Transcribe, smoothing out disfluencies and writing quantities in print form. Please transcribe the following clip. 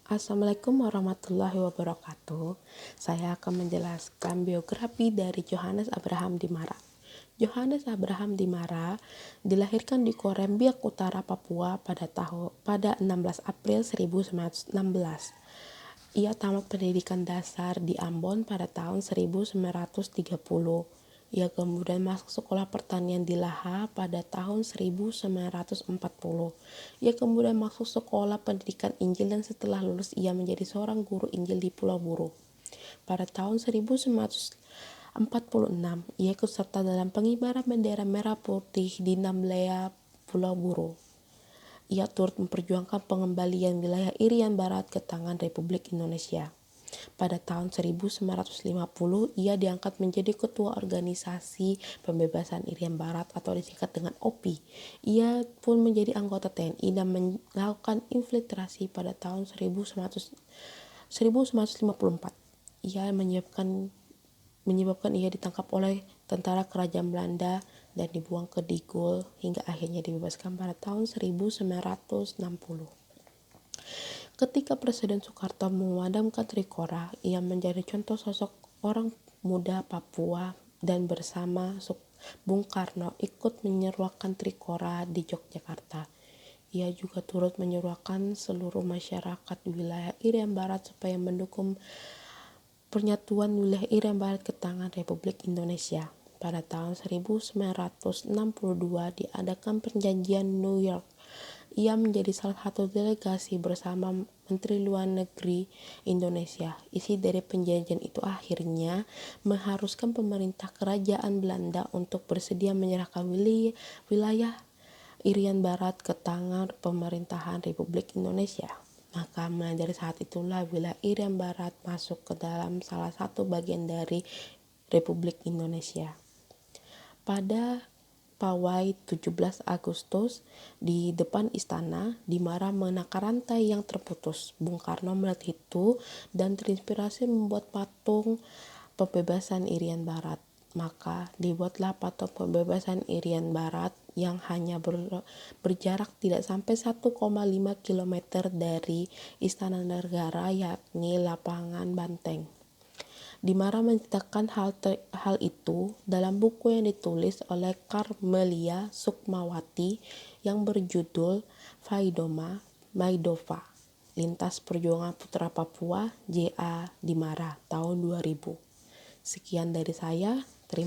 Assalamualaikum warahmatullahi wabarakatuh. Saya akan menjelaskan biografi dari Johannes Abraham Dimara. Johannes Abraham Dimara dilahirkan di Korembiak Utara, Papua pada 16 April 1916. Ia tamat pendidikan dasar di Ambon pada tahun 1930. Ia kemudian masuk sekolah pertanian di Laha pada tahun 1940. Ia kemudian masuk sekolah pendidikan Injil dan setelah lulus ia menjadi seorang guru Injil di Pulau Buru. Pada tahun 1946, ia ikut serta dalam pengibaran bendera merah putih di Namlea, Pulau Buru. Ia turut memperjuangkan pengembalian wilayah Irian Barat ke tangan Republik Indonesia. Pada tahun 1950, ia diangkat menjadi ketua organisasi pembebasan Irian Barat atau disingkat dengan OPI. Ia pun menjadi anggota TNI dan melakukan infiltrasi pada tahun 1954. Ia menyebabkan ia ditangkap oleh tentara kerajaan Belanda dan dibuang ke Digul hingga akhirnya dibebaskan pada tahun 1960. Ketika Presiden Soekarno memadamkan Trikora, ia menjadi contoh sosok orang muda Papua dan bersama Bung Karno ikut menyeruakan Trikora di Yogyakarta. Ia juga turut menyeruakan seluruh masyarakat wilayah Irian Barat supaya mendukung penyatuan wilayah Irian Barat ke tangan Republik Indonesia. Pada tahun 1962 diadakan perjanjian New York. Ia menjadi salah satu delegasi bersama Menteri Luar Negeri Indonesia. Isi dari perjanjian itu akhirnya mengharuskan pemerintah kerajaan Belanda untuk bersedia menyerahkan wilayah Irian Barat ke tangan pemerintahan Republik Indonesia. Maka mulai dari saat itulah wilayah Irian Barat masuk ke dalam salah satu bagian dari Republik Indonesia. Pada pawai 17 Agustus di depan istana, Dimara menakar rantai yang terputus. Bung Karno melihat itu dan terinspirasi membuat patung pembebasan Irian Barat. Maka dibuatlah patung pembebasan Irian Barat yang hanya berjarak tidak sampai 1,5 km dari Istana Negara, yakni Lapangan Banteng. Dimara menceritakan hal itu dalam buku yang ditulis oleh Karmelia Sukmawati yang berjudul Maidova, Lintas Perjuangan Putra Papua J.A. Dimara tahun 2000. Sekian dari saya.